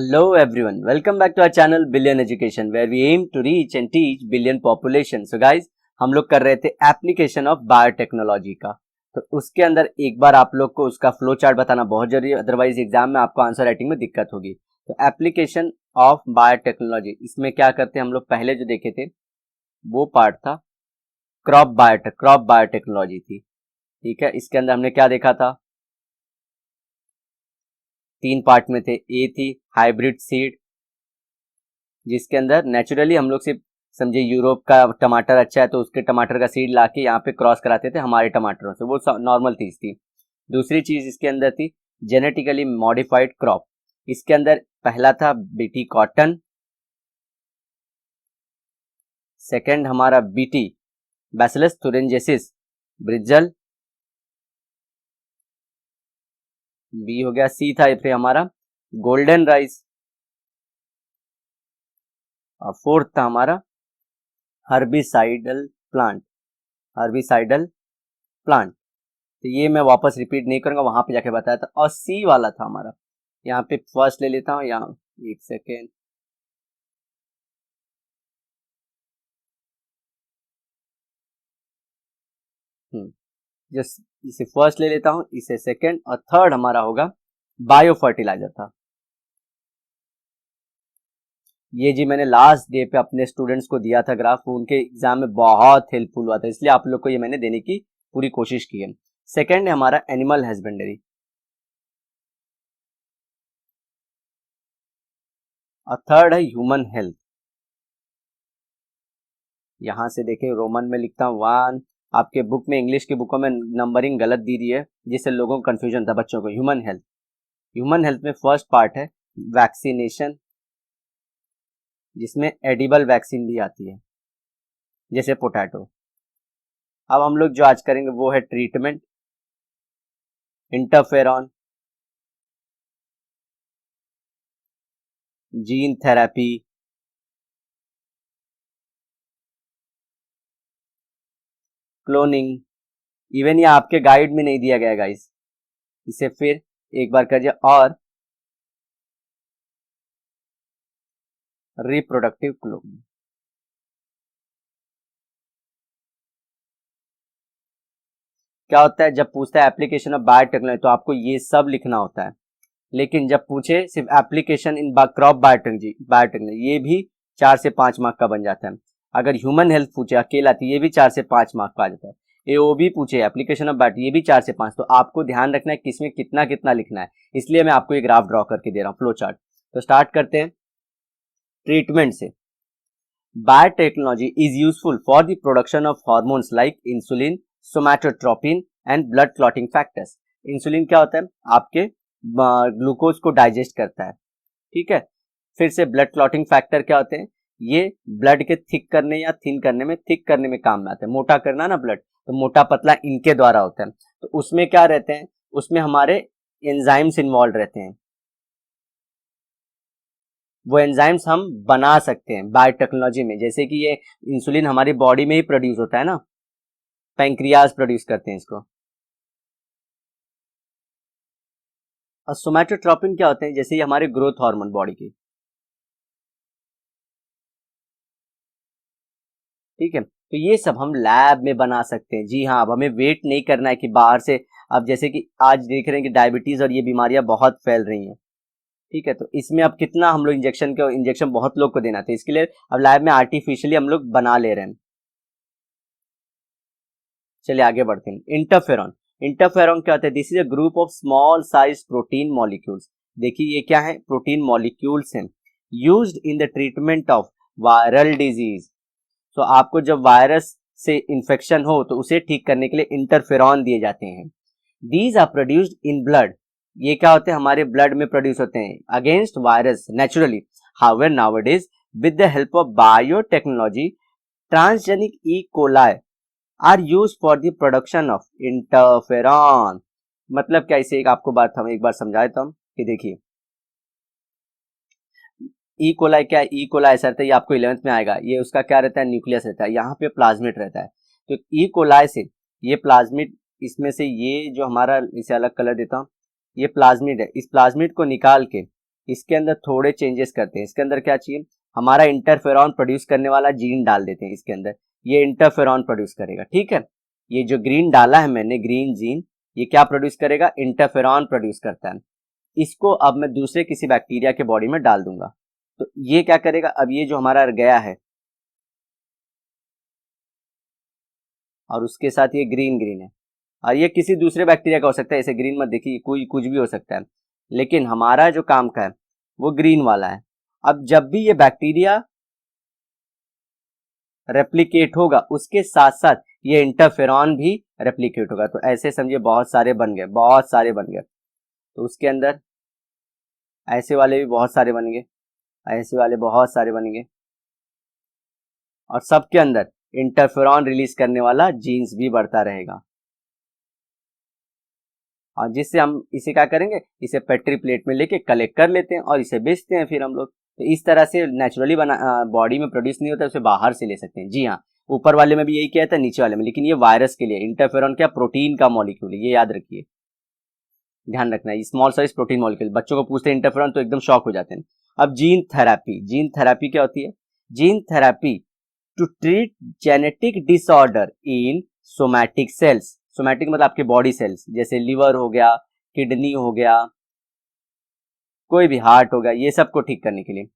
Hello everyone, welcome back to our channel Billion Education where we aim to reach and teach billion population. So guys, हम लोग कर रहे थे application of biotechnology का, तो उसके अंदर एक बार आप लोग को उसका फ्लो चार्ट बताना बहुत जरूरी है, अदरवाइज एग्जाम में आपको आंसर राइटिंग में दिक्कत होगी। तो एप्लीकेशन ऑफ बायोटेक्नोलॉजी, इसमें क्या करते हैं हम लोग पहले जो देखे थे वो पार्ट था क्रॉप बायोटेक्नोलॉजी थी। ठीक है, इसके अंदर हमने क्या देखा था, तीन पार्ट में थे। ए थी हाइब्रिड सीड, जिसके अंदर नेचुरली हम लोग सिर्फ समझे यूरोप का टमाटर अच्छा है तो उसके टमाटर का सीड लाके यहाँ पे क्रॉस कराते थे हमारे टमाटरों से, वो नॉर्मल चीज थी। दूसरी चीज इसके अंदर थी जेनेटिकली मॉडिफाइड क्रॉप, इसके अंदर पहला था बीटी कॉटन, सेकंड हमारा BT bacillus thuringiensis brinjal, B हो गया, सी था फिर हमारा गोल्डन राइस, और फोर्थ था हमारा हर्बिसाइडल प्लांट। तो ये मैं वापस रिपीट नहीं करूंगा, वहां पे जाके बताया था। और सी वाला था हमारा, यहाँ पे फर्स्ट ले लेता हूँ, यहाँ एक सेकेंड, जस्ट इसे फर्स्ट ले लेता हूँ, इसे सेकेंड, और थर्ड हमारा होगा बायो फर्टिलाइजर था। ये जी मैंने लास्ट डे पे अपने स्टूडेंट्स को दिया था ग्राफ, उनके एग्जाम में बहुत हेल्पफुल हुआ था, इसलिए आप लोग को ये मैंने देने की पूरी कोशिश की है। सेकेंड है हमारा एनिमल हस्बेंड्री, और थर्ड है ह्यूमन हेल्थ। यहां से देखें रोमन में लिखता हूँ 1, आपके बुक में इंग्लिश की बुकों में नंबरिंग गलत दी दी है जिससे लोगों को कंफ्यूजन था बच्चों को। ह्यूमन हेल्थ में फर्स्ट पार्ट है वैक्सीनेशन, जिसमें एडिबल वैक्सीन भी आती है जैसे पोटैटो। अब हम लोग जो आज करेंगे वो है treatment, interferon, gene therapy, cloning. Even ये आपके गाइड में नहीं दिया गया गाइस, इसे फिर एक बार करिए, और रिप्रोडक्टिव क्लोनिंग। क्या होता है जब पूछता है एप्लीकेशन ऑफ बायोटेक्नोलॉजी, तो आपको ये सब लिखना होता है, लेकिन जब पूछे सिर्फ एप्लीकेशन इन क्रॉप बायोटेक्नोलॉजी, ये भी 4 से 5 मार्क का बन जाता है। अगर ह्यूमन हेल्थ पूछे अकेला तो ये भी 4 से 5 मार्क का आ जाता है। एओबी पूछे एप्लीकेशन ऑफ बायो, ये भी 4 से 5। तो आपको ध्यान रखना है किसमें कितना कितना लिखना है, इसलिए मैं आपको ये ग्राफ ड्रॉ करके दे रहा हूँ, फ्लो चार्ट। तो स्टार्ट करते हैं ट्रीटमेंट से। Biotechnology is useful for the production of hormones like insulin, somatotropin and blood clotting factors. Insulin क्या होता है, आपके ग्लूकोज को डाइजेस्ट करता है। ठीक है, फिर से ब्लड क्लॉटिंग फैक्टर क्या होते हैं, ये ब्लड के थिक करने या थिन करने में, थिक करने में काम में आते हैं। मोटा करना ना ब्लड, तो मोटा पतला इनके द्वारा होता है। तो उसमें क्या रहते हैं, उसमें हमारे एंजाइम्स इन्वॉल्व रहते हैं, वो एंजाइम्स हम बना सकते हैं बायोटेक्नोलॉजी में। जैसे कि ये इंसुलिन हमारी बॉडी में ही प्रोड्यूस होता है ना, पैंक्रियाज प्रोड्यूस करते हैं इसको। और सोमैटोट्रोपिन क्या होते हैं, जैसे ये हमारे ग्रोथ हार्मोन बॉडी के। ठीक है, तो ये सब हम लैब में बना सकते हैं। जी हाँ, अब हमें वेट नहीं करना है कि बाहर से, अब जैसे कि आज देख रहे हैं कि डायबिटीज और ये बीमारियां बहुत फैल रही हैं। ठीक है, तो इसमें अब कितना हम लोग इंजेक्शन बहुत लोग को देना था, इसके लिए अब लैब में आर्टिफिशियली हम लोग बना ले रहे हैं। चलिए आगे बढ़ते हैं। इंटरफेरॉन क्या होता है, this is a group of small size protein molecules. देखिए ये क्या है, प्रोटीन मॉलिक्यूल्स हैं, used in the treatment of viral disease. तो आपको जब वायरस से इंफेक्शन हो तो उसे ठीक करने के लिए इंटरफेरॉन दिए जाते हैं। These are produced in blood, ये क्या होते हैं, हमारे ब्लड में प्रोड्यूस होते हैं against virus naturally. However nowadays with the help of biotechnology, transgenic E coli are use for the production of interferon. मतलब क्या, इसे एक आपको बात हम एक बार समझाए तो हम कि देखिए ई कोलाई क्या है, ई कोलाई ऐसा रहता है, ये आपको 11th में आएगा। ये उसका क्या रहता है, न्यूक्लियस रहता है, यहाँ पे प्लाज्मिड रहता है। तो ई कोलाई से ये प्लाज्मिड, इसमें से ये जो हमारा, इसे अलग कलर देता हूँ, ये प्लाज्मिड है, इस प्लाज्मिड को निकाल के इसके अंदर थोड़े चेंजेस करते हैं। इसके अंदर क्या चाहिए, हमारा इंटरफेरॉन प्रोड्यूस करने वाला जीन डाल देते हैं इसके अंदर, ये इंटरफेरॉन प्रोड्यूस करेगा। ठीक है, ये जो ग्रीन डाला है मैंने, ग्रीन जीन, ये क्या प्रोड्यूस करेगा, इंटरफेरॉन प्रोड्यूस करता है। इसको अब मैं दूसरे किसी बैक्टीरिया के बॉडी में डाल दूंगा, तो ये क्या करेगा, अब ये जो हमारा गया है और उसके साथ ये ग्रीन ग्रीन है, और ये किसी दूसरे बैक्टीरिया का हो सकता है, इसे ग्रीन मत देखिए, कोई कुछ भी हो सकता है, लेकिन हमारा जो काम का है वो ग्रीन वाला है। अब जब भी ये बैक्टीरिया रेप्लिकेट होगा उसके साथ साथ ये इंटरफेरॉन भी रेप्लिकेट होगा, तो ऐसे समझिए बहुत सारे बन गए, बहुत सारे बन गए। तो उसके अंदर ऐसे वाले भी बहुत सारे बन गए, ऐसे वाले बहुत सारे बन गए, और सबके अंदर इंटरफेरॉन रिलीज करने वाला जीन्स भी बढ़ता रहेगा। और जिससे हम इसे क्या करेंगे, इसे पेट्री प्लेट में लेके कलेक्ट कर लेते हैं और इसे बेचते हैं फिर हम लोग। तो इस तरह से नेचुरली बना बॉडी में प्रोड्यूस नहीं होता, उसे बाहर से ले सकते हैं। जी हाँ, ऊपर वाले में भी यही किया था, नीचे वाले में, लेकिन ये वायरस के लिए इंटरफेरॉन क्या, प्रोटीन का मॉलिक्यूल है, ये याद रखिए, ध्यान रखना है, स्मॉल साइज प्रोटीन मॉलिक्यूल। बच्चों को पूछते हैं इंटरफेरॉन तो एकदम शॉक हो जाते हैं। अब जीन थेरेपी, जीन थेरेपी क्या होती है, gene therapy to treat genetic disorder in somatic cells. Somatic मतलब आपके बॉडी सेल्स, जैसे लिवर हो गया, किडनी हो गया, कोई भी हार्ट हो गया, ये सब को ठीक करने के लिए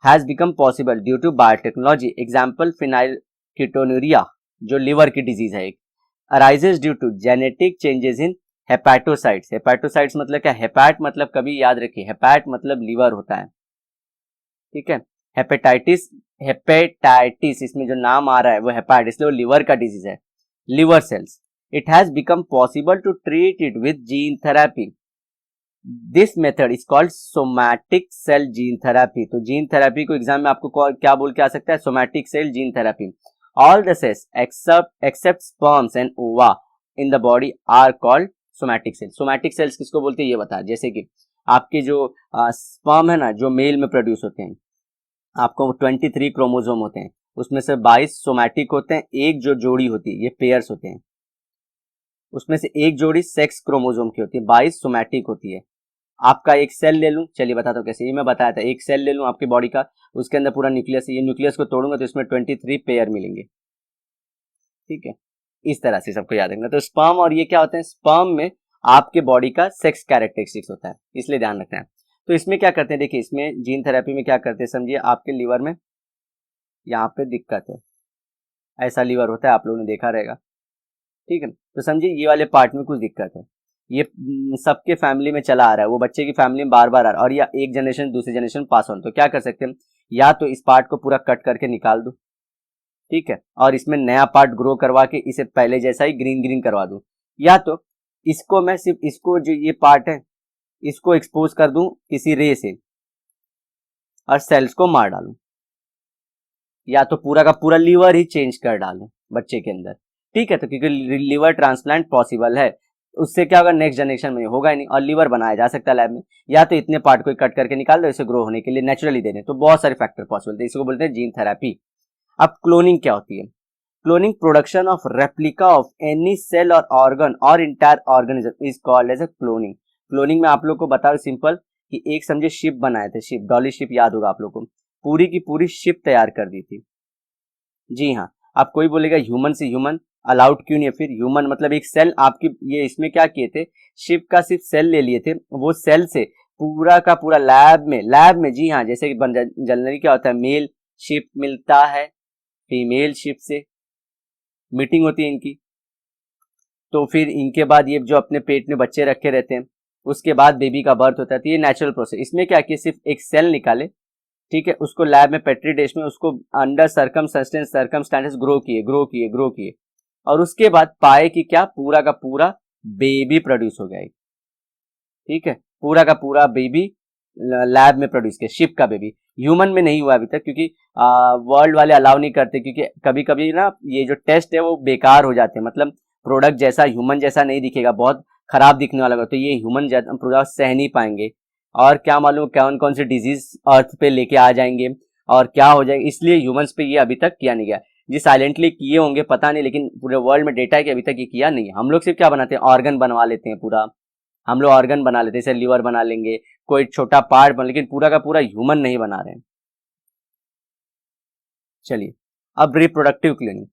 has become possible due to biotechnology. Example phenylketonuria, जो लिवर की डिजीज है एक, arises due to genetic changes in hepatocytes. Hepatocytes मतलब क्या, हेपैट मतलब कभी याद रखिए, हेपैट मतलब लीवर होता है। ठीक है, हेपेटाइटिस, हेपेटाइटिस इसमें जो नाम आ रहा है वो हेपैट, इसलिए वो लिवर का डिजीज है, liver cells. It has become possible to treat it with gene therapy. This method is called somatic cell gene therapy. तो जीन थेरेपी को एग्जाम में आपको क्या बोल के आ सकता है, somatic cell gene therapy. All the cells except sperms and ova in the body are called somatic cell. Somatic cells किसको बोलते हैं ये बता, जैसे कि आपके जो स्पर्म है ना, जो मेल में प्रोड्यूस होते हैं, आपको 23 क्रोमोसोम होते हैं, उसमें से 22 सोमैटिक होते हैं, एक जो जोड़ी होती है, ये पेयर्स होते हैं, उसमें से एक जोड़ी सेक्स क्रोमोसोम की होती है, 22 सोमैटिक होती है। आपका एक सेल ले लूं, चलिए बताता हूँ कैसे, ये मैं बताया था, एक सेल ले लूं आपकी बॉडी का, उसके अंदर पूरा न्यूक्लियस है, ये न्यूक्लियस को तोड़ूंगा तो इसमें 23 पेयर मिलेंगे। ठीक है, इस तरह से सबको याद रखना। तो स्पर्म और ये क्या होते हैं, स्पर्म में आपके बॉडी का सेक्स कैरेक्टरिस्टिक्स होता है, इसलिए ध्यान रखना है। तो इसमें क्या करते हैं, देखिए इसमें जीन थेरेपी में क्या करते हैं, समझिए आपके लीवर में यहाँ पे दिक्कत है, ऐसा लीवर होता है, आप लोगों ने देखा रहेगा। ठीक है, तो समझिए ये वाले पार्ट में कुछ दिक्कत है, ये सबके फैमिली में चला आ रहा है, वो बच्चे की फैमिली में बार बार आ रहा है, और या एक जनरेशन दूसरी जनरेशन पास ऑन। तो क्या कर सकते हैं, या तो इस पार्ट को पूरा कट करके निकाल दो, ठीक है, और इसमें नया पार्ट ग्रो करवा के इसे पहले जैसा ही ग्रीन ग्रीन करवा दूं, या तो इसको मैं सिर्फ इसको जो ये पार्ट है इसको एक्सपोज कर दूं किसी रे से और सेल्स को मार डालूं, या तो पूरा का पूरा लीवर ही चेंज कर डालूं बच्चे के अंदर। ठीक है, तो क्योंकि लीवर ट्रांसप्लांट पॉसिबल है, उससे क्या होगा, नेक्स्ट जनरेशन में होगा ही नहीं, और लीवर बनाया जा सकता है लैब में, या तो इतने पार्ट को कट करके निकाल दो इसे ग्रो होने के लिए नेचुरली दे दें। तो बहुत सारे फैक्टर पॉसिबल थे, इसको बोलते हैं जीन थेरेपी। अब क्लोनिंग क्या होती है, cloning production of replica of any cell और ऑर्गन और entire organism is called as a cloning. Cloning में आप लोग को बताओ सिंपल कि एक समझे शिप बनाए थे, शिप, डॉली शिप याद होगा आप लोग को, पूरी की पूरी शिप तैयार कर दी थी। जी हाँ, अब कोई बोलेगा ह्यूमन से ह्यूमन अलाउड क्यों नहीं है, फिर ह्यूमन मतलब एक सेल आपकी, ये इसमें क्या किए थे, शिप का सिर्फ सेल ले लिए थे, वो सेल से पूरा का पूरा लैब में जी हाँ, जैसे कि जनरली क्या होता है, मेल शिप मिलता है फीमेल शिप से, मीटिंग होती है इनकी, तो फिर इनके बाद ये जो अपने पेट में बच्चे रखे रहते हैं, उसके बाद बेबी का बर्थ होता है। तो ये नेचुरल प्रोसेस, इसमें क्या किया, सिर्फ एक सेल निकाले, ठीक है, उसको लैब में पेट्री डिश में उसको अंडर सर्कमस्टेंसेस ग्रो किए, और उसके बाद पाए कि क्या, पूरा का पूरा बेबी प्रोड्यूस हो गया। ठीक है, पूरा का पूरा बेबी लैब में प्रोड्यूस किया, शिप का बेबी। ह्यूमन में नहीं हुआ अभी तक, क्योंकि वर्ल्ड वाले अलाउ नहीं करते, क्योंकि कभी कभी ना ये जो टेस्ट है वो बेकार हो जाते हैं, मतलब प्रोडक्ट जैसा ह्यूमन जैसा नहीं दिखेगा, बहुत खराब दिखने वाला होगा, तो ये ह्यूमन प्रोडक्ट सह नहीं पाएंगे, और क्या मालूम कौन कौन से डिजीज अर्थ पे लेके आ जाएंगे और क्या हो जाएगा, इसलिए ह्यूमंस पे ये अभी तक किया नहीं गया। जी साइलेंटली किए होंगे पता नहीं, लेकिन पूरे वर्ल्ड में डेटा है कि अभी तक ये किया नहीं है। हम लोग सिर्फ क्या बनाते हैं, ऑर्गन बनवा लेते हैं पूरा, हम लोग ऑर्गन बना लेते हैं, जैसे लीवर बना लेंगे, कोई छोटा पार्ट बन, लेकिन पूरा का पूरा ह्यूमन नहीं बना रहे हैं। चलिए अब reproductive cloning.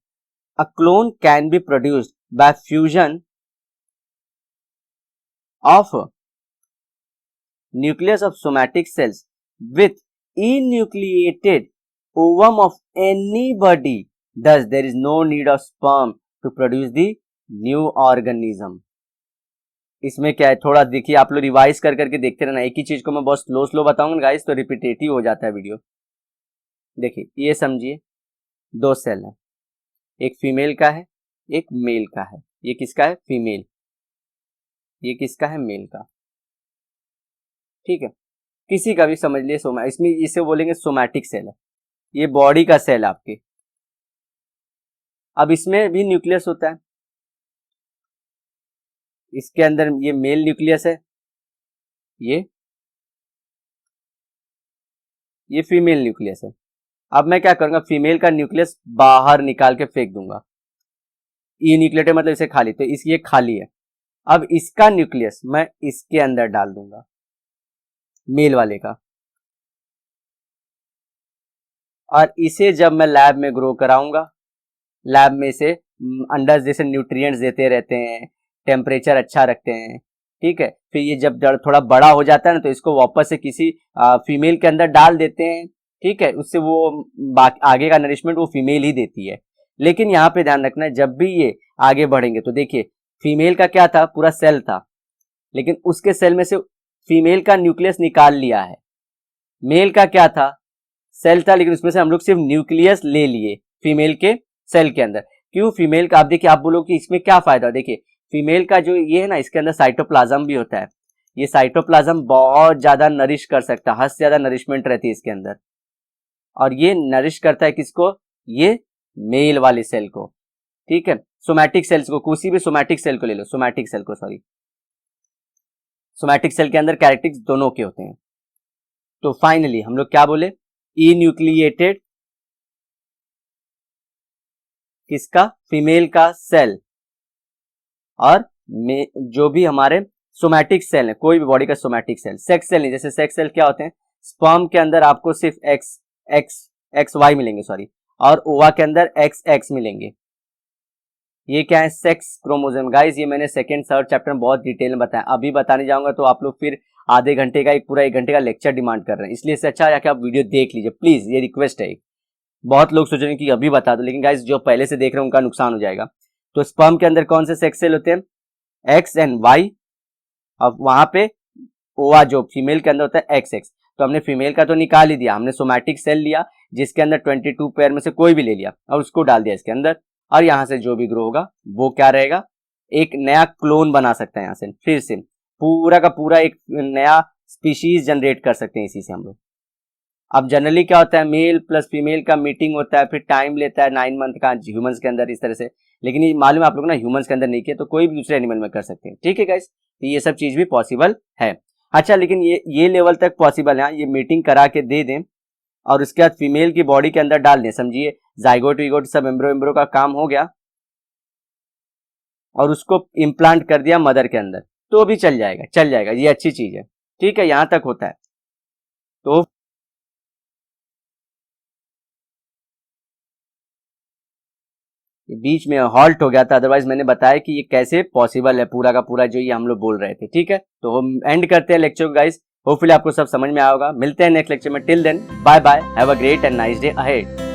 A clone can be produced by fusion of nucleus of somatic cells with enucleated ovum of anybody. Thus, there is no need of sperm to produce the new organism. इसमें क्या है, थोड़ा देखिए, आप लोग revise कर करके देखते रहना। एक ही चीज को मैं बहुत स्लो स्लो बताऊंगा गाइस, तो रिपीटेटिव हो जाता है वीडियो। देखिए ये समझिए, दो सेल है, एक फीमेल का है, एक मेल का है। ये किसका है? फीमेल। ये किसका है? मेल का। ठीक है, किसी का भी समझ लिए सोमा, इसमें इसे बोलेंगे सोमैटिक सेल है। ये बॉडी का सेल आपके। अब इसमें भी न्यूक्लियस होता है, इसके अंदर ये मेल न्यूक्लियस है, ये फीमेल न्यूक्लियस है। अब मैं क्या करूंगा, फीमेल का न्यूक्लियस बाहर निकाल के फेंक दूंगा। ये न्यूक्लियेटेड मतलब इसे खाली, तो इस ये खाली है। अब इसका न्यूक्लियस मैं इसके अंदर डाल दूंगा, मेल वाले का, और इसे जब मैं लैब में ग्रो कराऊंगा, लैब में इसे अंडर जैसे न्यूट्रिएंट्स देते रहते हैं, टेम्परेचर अच्छा रखते हैं, ठीक है। फिर ये जब थोड़ा बड़ा हो जाता है ना, तो इसको वापस से किसी फीमेल के अंदर डाल देते हैं, ठीक है। उससे वो आगे का नरिशमेंट वो फीमेल ही देती है। लेकिन यहाँ पे ध्यान रखना है, जब भी ये आगे बढ़ेंगे तो देखिए, फीमेल का क्या था, पूरा सेल था, लेकिन उसके सेल में से फीमेल का न्यूक्लियस निकाल लिया है। मेल का क्या था, सेल था, लेकिन उसमें से हम लोग सिर्फ न्यूक्लियस ले लिए फीमेल के सेल के अंदर। क्यों? फीमेल का, आप देखिए, आप बोलो कि इसमें क्या फायदा, देखिए फीमेल का जो ये है ना, इसके अंदर साइटोप्लाज्म भी होता है। ये साइटोप्लाज्म बहुत ज्यादा नरिश कर सकता है, हद से ज्यादा नरिशमेंट रहती है इसके अंदर, और ये नरिश करता है किसको? ये मेल वाले सेल को, ठीक है। सोमैटिक सेल्स को, किसी भी सोमैटिक सेल को ले लो, सोमैटिक सेल को, सॉरी, सोमैटिक सेल के अंदर कैरेक्टरिस्टिक्स दोनों के होते हैं। तो फाइनली हम लोग क्या बोले, इन्यूक्लिएटेड किसका? फीमेल का सेल, और जो भी हमारे सोमैटिक सेल है, कोई भी बॉडी का सोमैटिक सेल, सेक्स सेल नहीं। जैसे सेक्स सेल क्या होते हैं, स्पर्म के अंदर आपको सिर्फ एक्स वाई मिलेंगे, सॉरी, और ओवा के अंदर एक्स मिलेंगे। ये क्या है? Sex chromosome. गाइस ये मैंने सेकंड थर्ड चैप्टर में बहुत डिटेल में बताया, अभी बताने जाऊंगा तो आप लोग फिर आधे घंटे का, एक पूरा 1 घंटे का लेक्चर डिमांड कर रहे हैं, इसलिए इससे अच्छा है कि आप वीडियो देख लीजिए प्लीज, ये रिक्वेस्ट है। बहुत लोग सोच रहे हैं कि अभी बता दो, लेकिन गाइस जो पहले से देख रहे हैं उनका नुकसान हो जाएगा। तो स्पर्म के अंदर कौन से सेक्स सेल होते हैं? एक्स एंड वाई, अब वहां पे ओवा जो फीमेल के अंदर होता है एक्स। तो हमने फीमेल का तो निकाल ही दिया, हमने सोमैटिक सेल लिया जिसके अंदर 22 पेयर में से कोई भी ले लिया और उसको डाल दिया इसके अंदर, और यहां से जो भी ग्रो होगा वो क्या रहेगा, एक नया क्लोन बना सकते हैं। यहां से फिर से पूरा का पूरा एक नया स्पीशीज जनरेट कर सकते हैं इसी से हम लोग। अब जनरली क्या होता है, मेल प्लस फीमेल का मीटिंग होता है, फिर टाइम लेता है 9 मंथ का ह्यूमंस के अंदर, इस तरह से। लेकिन ये मालूम है आप लोग ना, ह्यूमंस के अंदर नहीं किया तो कोई भी दूसरे एनिमल में कर सकते हैं, ठीक है गाइस। तो ये सब चीज भी पॉसिबल है। अच्छा, लेकिन ये लेवल तक पॉसिबल है, ये मीटिंग करा के दे दें और उसके बाद फीमेल की बॉडी के अंदर डाल दें, समझिए जाइगोट वीगोट सब एम्ब्रो का काम हो गया, और उसको इम्प्लांट कर दिया मदर के अंदर, तो भी चल जाएगा, ये अच्छी चीज है, ठीक है, यहां तक होता है। तो बीच में हॉल्ट हो गया था, अदरवाइज मैंने बताया कि ये कैसे पॉसिबल है, पूरा का पूरा जो ये हम लोग बोल रहे थे, ठीक है। तो हम एंड करते हैं लेक्चर को गाइस, होपफुली आपको सब समझ में आया होगा। मिलते हैं नेक्स्ट लेक्चर में, till then bye bye, have a great and nice day ahead.